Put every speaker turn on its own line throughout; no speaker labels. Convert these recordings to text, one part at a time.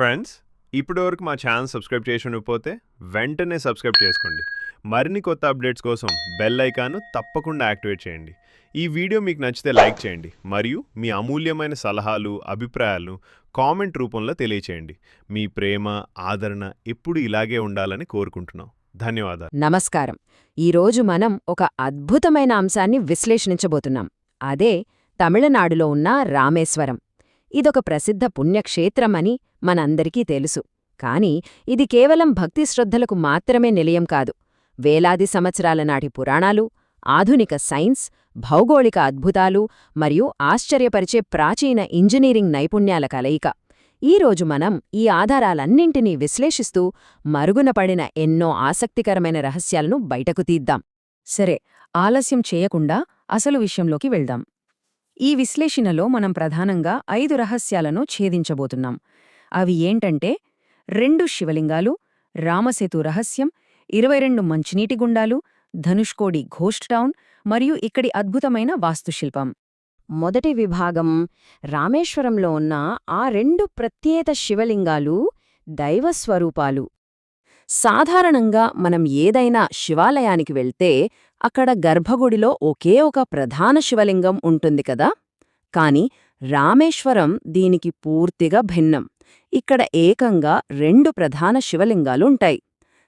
Friends, ఇప్పటివరకు మా channel subscribe చేసి ఉండకపోతే వెంటనే సబ్స్క్రైబ్ చేసుకోండి. మరిన్ని కొత్త అప్డేట్స్ కోసం బెల్ ఐకాన్ను తప్పకుండా యాక్టివేట్ చేయండి. ఈ వీడియో మీకు నచ్చితే లైక్ చేయండి మరియు మీ అమూల్యమైన సలహాలు, అభిప్రాయాలను కామెంట్ రూపంలో తెలియచేయండి. మీ ప్రేమ, ఆదరణ ఎప్పుడు ఇలాగే ఉండాలని కోరుకుంటున్నాం. ధన్యవాదాలు.
నమస్కారం. ఈరోజు మనం ఒక అద్భుతమైన అంశాన్ని విశ్లేషించబోతున్నాం. అదే తమిళనాడులో ఉన్న రామేశ్వరం. ఇదొక ప్రసిద్ధ పుణ్యక్షేత్రమని మనందరికీ తెలుసు. కాని ఇది కేవలం భక్తి శ్రద్ధలకు మాత్రమే నిలయం కాదు. వేలాది సంవత్సరాల నాటి పురాణాలు, ఆధునిక సైన్స్, భౌగోళిక అద్భుతాలు మరియు ఆశ్చర్యపరిచే ప్రాచీన ఇంజనీరింగ్ నైపుణ్యాల కలయిక. ఈరోజు మనం ఈ ఆధారాలన్నింటినీ విశ్లేషిస్తూ మరుగున పడిన ఎన్నో ఆసక్తికరమైన రహస్యాలను బయటకు తీద్దాం. సరే, ఆలస్యం చేయకుండా అసలు విషయంలోకి వెళ్దాం. ఈ విశ్లేషణలో మనం ప్రధానంగా 5 రహస్యాలను ఛేదించబోతున్నాం. అవి ఏంటంటే 2 శివలింగాలు, రామసేతు రహస్యం, 22 మంచినీటి గుండాలు, ధనుష్కోడి ఘోస్ట్ టౌన్ మరియు ఇక్కడి అద్భుతమైన వాస్తుశిల్పం. మొదటి విభాగం రామేశ్వరంలో ఉన్న ఆ 2 ప్రత్యేక శివలింగాలు దైవస్వరూపాలు. సాధారణంగా మనం ఏదైనా శివాలయానికి వెళ్తే అక్కడ గర్భగుడిలో ఒకే ఒక ప్రధాన శివలింగం ఉంటుంది కదా. కాని రామేశ్వరం దీనికి పూర్తిగా భిన్నం. ఇక్కడ ఏకంగా 2 ప్రధాన శివలింగాలుంటాయి.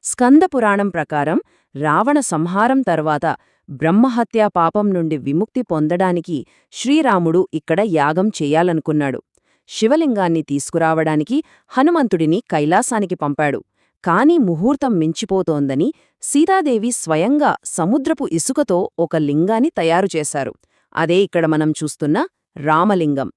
స్కందపురాణం ప్రకారం రావణ సంహారం తర్వాత బ్రహ్మహత్యా పాపం నుండి విముక్తి పొందడానికి శ్రీరాముడు ఇక్కడ యాగం చెయ్యాలనుకున్నాడు. శివలింగాన్ని తీసుకురావడానికి హనుమంతుడిని కైలాసానికి పంపాడు. కాని ముహూర్తం మించిపోతోందని సీతాదేవి స్వయంగా సముద్రపు ఇసుకతో ఒక లింగాన్ని తయారుచేశారు. అదే ఇక్కడ మనం చూస్తున్న రామలింగం.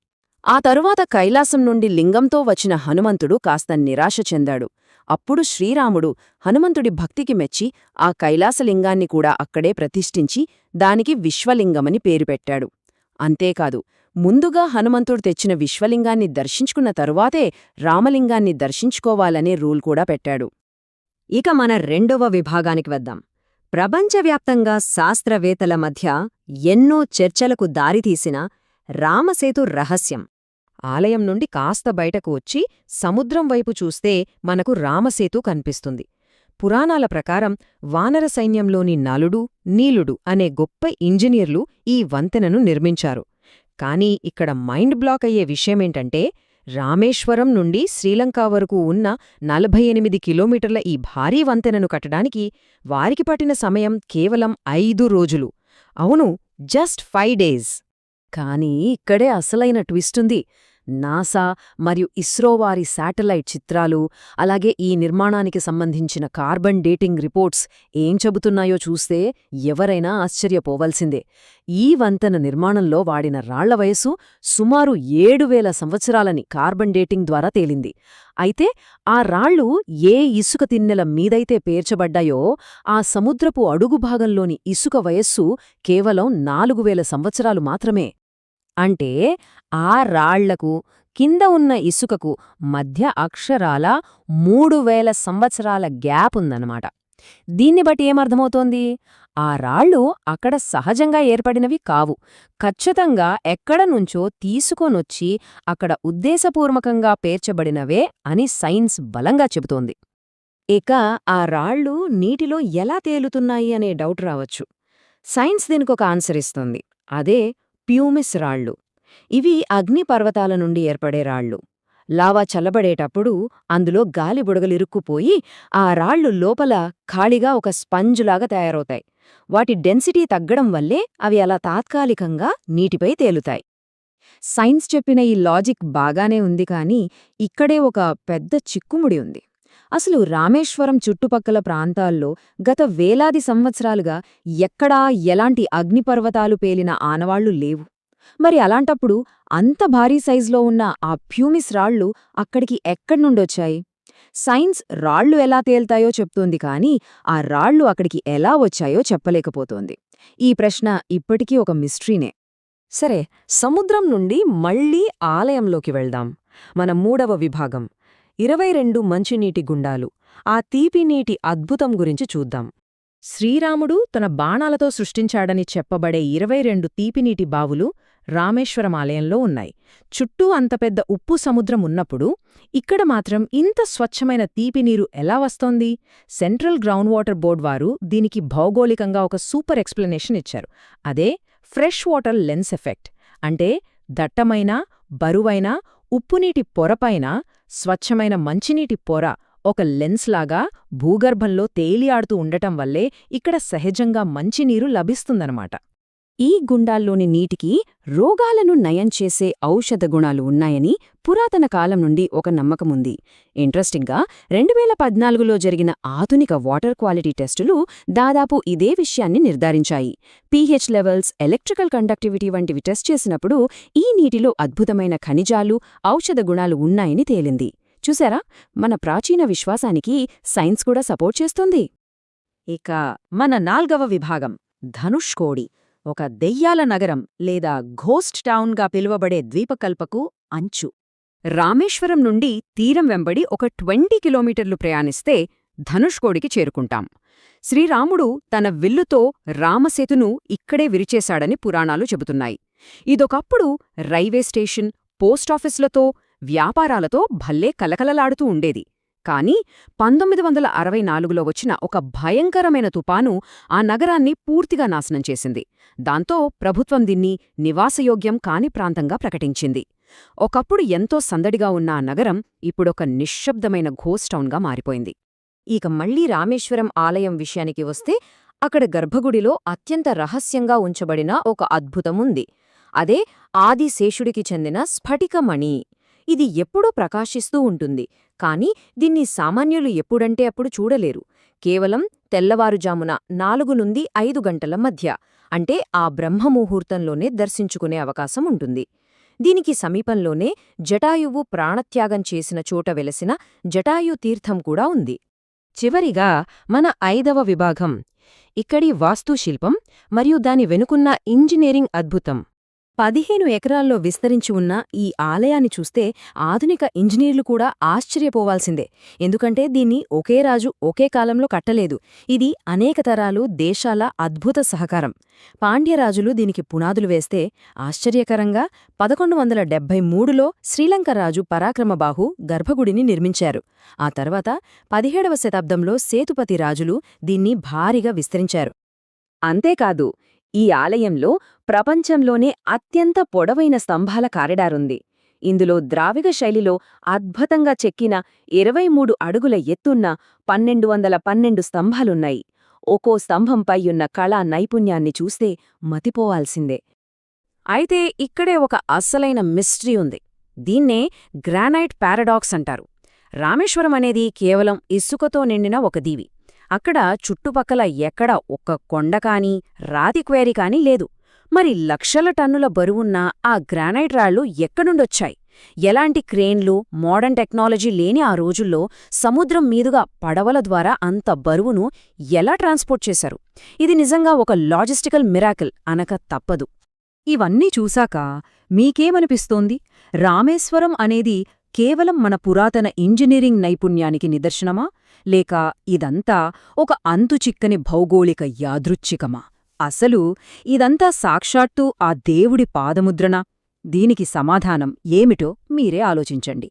ఆ తరువాత కైలాసం నుండి లింగంతో వచ్చిన హనుమంతుడు కాస్త నిరాశ చెందాడు. అప్పుడు శ్రీరాముడు హనుమంతుడి భక్తికి మెచ్చి ఆ కైలాసలింగాన్ని కూడా అక్కడే ప్రతిష్ఠించి దానికి విశ్వలింగమని పేరు పెట్టాడు. అంతేకాదు, ముందుగా హనుమంతుడు తెచ్చిన విశ్వలింగాన్ని దర్శించుకున్న తరువాతే రామలింగాన్ని దర్శించుకోవాలనే రూల్ కూడా పెట్టాడు. ఇక మన 2వ విభాగానికి వద్దాం. ప్రపంచవ్యాప్తంగా శాస్త్రవేత్తల మధ్య ఎన్నో చర్చలకు దారితీసిన రామసేతు రహస్యం. ఆలయం నుండి కాస్త బయటకు వచ్చి సముద్రం వైపు చూస్తే మనకు రామసేతు కనిపిస్తుంది. పురాణాల ప్రకారం వానర సైన్యంలోని నలుడు, నీలుడు అనే గొప్ప ఇంజనీర్లు ఈ వంతెనను నిర్మించారు. కానీ ఇక్కడ మైండ్ బ్లాక్ అయ్యే విషయమేంటంటే రామేశ్వరం నుండి శ్రీలంక వరకు ఉన్న 48 కిలోమీటర్ల ఈ భారీ వంతెనను కట్టడానికి వారికి పట్టిన సమయం కేవలం 5 రోజులు. అవును, జస్ట్ 5 డేస్. కానీ ఇక్కడే అసలైన ట్విస్టుంది. నాసా మరియు ఇస్రో వారి శాటిలైట్ చిత్రాలు, అలాగే ఈ నిర్మాణానికి సంబంధించిన కార్బన్ డేటింగ్ రిపోర్ట్స్ ఏం చెబుతున్నాయో చూస్తే ఎవరైనా ఆశ్చర్యపోవలసిందే. ఈ వంతెన నిర్మాణంలో వాడిన రాళ్ల వయసు సుమారు 7,000 సంవత్సరాలని కార్బన్ డేటింగ్ ద్వారా తేలింది. అయితే ఆ రాళ్లు ఏ ఇసుక తిన్నెల మీదైతే పేర్చబడ్డాయో ఆ సముద్రపు అడుగు భాగంలోని ఇసుక వయస్సు కేవలం 4,000 సంవత్సరాలు మాత్రమే. అంటే ఆ రాళ్లకు, కింద ఉన్న ఇసుకకు మధ్య అక్షరాల 3,000 సంవత్సరాల గ్యాప్ ఉందన్నమాట. దీన్ని బట్టి ఏమర్థమవుతోంది? ఆ రాళ్ళు అక్కడ సహజంగా ఏర్పడినవి కావు. ఖచ్చితంగా ఎక్కడనుంచో తీసుకొనొచ్చి అక్కడ ఉద్దేశపూర్వకంగా పేర్చబడినవే అని సైన్స్ బలంగా చెబుతోంది. ఇక ఆ రాళ్ళు నీటిలో ఎలా తేలుతున్నాయి అనే డౌట్ రావచ్చు. సైన్స్ దీనికొక ఆన్సర్ ఇస్తుంది. అదే ప్యూమిస్ రాళ్ళు. ఇవి అగ్నిపర్వతాల నుండి ఏర్పడే రాళ్ళు. లావా చల్లబడేటప్పుడు అందులో గాలి బుడగలిరుక్కుపోయి ఆ రాళ్ళు లోపల ఖాళీగా ఒక స్పంజులాగా తయారవుతాయి. వాటి డెన్సిటీ తగ్గడం వల్లే అవి అలా తాత్కాలికంగా నీటిపై తేలుతాయి. సైన్స్ చెప్పిన ఈ లాజిక్ బాగానే ఉంది, కానీ ఇక్కడే ఒక పెద్ద చిక్కుముడి ఉంది. అసలు రామేశ్వరం చుట్టుపక్కల ప్రాంతాల్లో గత వేలాది సంవత్సరాలుగా ఎక్కడా ఎలాంటి అగ్నిపర్వతాలు పేలిన ఆనవాళ్లు లేవు. మరి అలాంటప్పుడు అంత భారీ సైజులో ఉన్న ఆ ప్యూమిస్ రాళ్లు అక్కడికి ఎక్కడ్నుండొచ్చాయి? సైన్స్ రాళ్లు ఎలా తేల్తాయో చెప్తోంది, కానీ ఆ రాళ్లు అక్కడికి ఎలా వచ్చాయో చెప్పలేకపోతోంది. ఈ ప్రశ్న ఇప్పటికీ ఒక మిస్టరీనే. సరే, సముద్రం నుండి మళ్లీ ఆలయంలోకి వెళ్దాం. మన 3వ విభాగం 22 మంచినీటి గుండాలు, ఆ తీపినీటి అద్భుతం గురించి చూద్దాం. శ్రీరాముడు తన బాణాలతో సృష్టించాడని చెప్పబడే 22 తీపినీటి బావులు
రామేశ్వరం ఆలయంలో ఉన్నాయి. చుట్టూ అంత పెద్ద ఉప్పు సముద్రం ఉన్నప్పుడు ఇక్కడ మాత్రం ఇంత స్వచ్ఛమైన తీపి నీరు ఎలా వస్తోంది? సెంట్రల్ గ్రౌండ్ వాటర్ బోర్డ్ వారు దీనికి భౌగోళికంగా ఒక సూపర్ ఎక్స్ప్లెనేషన్ ఇచ్చారు. అదే ఫ్రెష్ వాటర్ లెన్స్ ఎఫెక్ట్. అంటే దట్టమైన, బరువైన ఉప్పునీటి పొరపైన స్వచ్ఛమైన మంచినీటి పొర ఒక లెన్స్లాగా భూగర్భంలో తేలియాడుతూ ఉండటం వల్లే ఇక్కడ సహజంగా మంచినీరు లభిస్తుందన్నమాట.
ఈ గుండాల్లోని నీటికి రోగాలను నయం చేసే ఔషధ గుణాలు ఉన్నాయని పురాతన కాలం నుండి ఒక నమ్మకముంది. ఇంట్రెస్టింగ్గా 2014లో జరిగిన ఆధునిక వాటర్ క్వాలిటీ టెస్టులు దాదాపు ఇదే విషయాన్ని నిర్ధారించాయి. పీహెచ్ లెవెల్స్, ఎలక్ట్రికల్ కండక్టివిటీ వంటివి టెస్ట్ చేసినప్పుడు ఈ నీటిలో అద్భుతమైన ఖనిజాలు, ఔషధ గుణాలు ఉన్నాయని తేలింది. చూసారా, మన ప్రాచీన విశ్వాసానికి సైన్స్ కూడా సపోర్ట్ చేస్తుంది. ఇక మన 4వ విభాగం ధనుష్కోడి, ఒక దెయ్యాల నగరం లేదా ఘోస్ట్ టౌన్గా పిలువబడే ద్వీపకల్పకు అంచు. రామేశ్వరం నుండి తీరం వెంబడి ఒక 20 కిలోమీటర్లు ప్రయాణిస్తే ధనుష్కోడికి చేరుకుంటాం. శ్రీరాముడు తన విల్లుతో రామసేతును ఇక్కడే విరిచేశాడని పురాణాలు చెబుతున్నాయి. ఇదొకప్పుడు రైల్వే స్టేషన్, పోస్టాఫీసులతో, వ్యాపారాలతో భల్లే కలకలలాడుతూ ఉండేది. కాని 1964లో వచ్చిన ఒక భయంకరమైన తుపాను ఆ నగరాన్ని పూర్తిగా నాశనం చేసింది. దాంతో ప్రభుత్వం దీన్ని నివాసయోగ్యం కాని ప్రాంతంగా ప్రకటించింది. ఒకప్పుడు ఎంతో సందడిగా ఉన్న ఆ నగరం ఇప్పుడొక నిశ్శబ్దమైన ఘోస్ట్ టౌన్గా మారిపోయింది. ఇక మళ్లీ రామేశ్వరం ఆలయం విషయానికి వస్తే అక్కడ గర్భగుడిలో అత్యంత రహస్యంగా ఉంచబడిన ఒక అద్భుతముంది. అదే ఆదిశేషుడికి చెందిన స్ఫటికమణి. ఇది ఎప్పుడూ ప్రకాశిస్తూ ఉంటుంది. కాని దీన్ని సామాన్యులు ఎప్పుడంటే అప్పుడు చూడలేరు. కేవలం తెల్లవారుజామున 4 నుండి 5 గంటల మధ్య, అంటే ఆ బ్రహ్మముహూర్తంలోనే దర్శించుకునే అవకాశం ఉంటుంది. దీనికి సమీపంలోనే జటాయువు ప్రాణత్యాగం చేసిన చోట వెలసిన జటాయు తీర్థం కూడా ఉంది. చివరిగా మన 5వ విభాగం, ఇక్కడి వాస్తుశిల్పం మరియు దాని వెనుకున్న ఇంజనీరింగ్ అద్భుతం. 15 ఎకరాల్లో విస్తరించి ఉన్న ఈ ఆలయాన్ని చూస్తే ఆధునిక ఇంజనీర్లు కూడా ఆశ్చర్యపోవాల్సిందే. ఎందుకంటే దీన్ని ఒకే రాజు ఒకే కాలంలో కట్టలేదు. ఇది అనేక తరాలు, దేశాల అద్భుత సహకారం. పాండ్యరాజులు దీనికి పునాదులు వేస్తే ఆశ్చర్యకరంగా 1173లో శ్రీలంక రాజు పరాక్రమబాహు గర్భగుడిని నిర్మించారు. ఆ తర్వాత 17వ శతాబ్దంలో సేతుపతి రాజులు దీన్ని భారీగా విస్తరించారు. అంతేకాదు, ఈ ఆలయంలో ప్రపంచంలోనే అత్యంత పొడవైన స్తంభాల కారిడారుంది. ఇందులో ద్రావిడ శైలిలో అద్భుతంగా చెక్కిన 23 అడుగుల ఎత్తున్న 1212 స్తంభాలున్నాయి. ఒక్కో స్తంభంపై ఉన్న కళా నైపుణ్యాన్ని చూస్తే మతిపోవాల్సిందే. అయితే ఇక్కడే ఒక అస్సలైన మిస్టరీ ఉంది. దీన్నే గ్రానైట్ పారాడాక్స్ అంటారు. రామేశ్వరం అనేది కేవలం ఇసుకతో నిండిన ఒక దీవి. అక్కడ చుట్టుపక్కల ఎక్కడ ఒక్క కొండకాని, రాతి క్వేరీ కాని లేదు. మరి లక్షల టన్నుల బరువున్న ఆ గ్రానైట్ రాళ్లు ఎక్కడుండొచ్చాయి? ఎలాంటి క్రేన్లు, మోడర్న్ టెక్నాలజీ లేని ఆ రోజుల్లో సముద్రం మీదుగా పడవల ద్వారా అంత బరువును ఎలా ట్రాన్స్పోర్ట్ చేశారు? ఇది నిజంగా ఒక లాజిస్టికల్ మిరాకిల్ అనక తప్పదు. ఇవన్నీ చూశాక మీకేమనిపిస్తోంది? రామేశ్వరం అనేది కేవలం మన పురాతన ఇంజనీరింగ్ నైపుణ్యానికి నిదర్శనమా? లేక ఇదంతా ఒక అంతుచిక్కని భౌగోళిక యాదృచ్ఛికమా? అసలు ఇదంతా సాక్షాత్తూ ఆ దేవుడి పాదముద్రనా? దీనికి సమాధానం ఏమిటో మీరే ఆలోచించండి.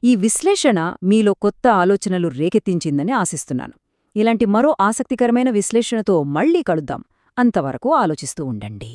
ఈ విశ్లేషణ మీలో కొత్త ఆలోచనలు రేకెత్తించిందని ఆశిస్తున్నాను. ఇలాంటి మరో ఆసక్తికరమైన విశ్లేషణతో మళ్ళీ కలుద్దాం. అంతవరకు ఆలోచిస్తూ ఉండండి.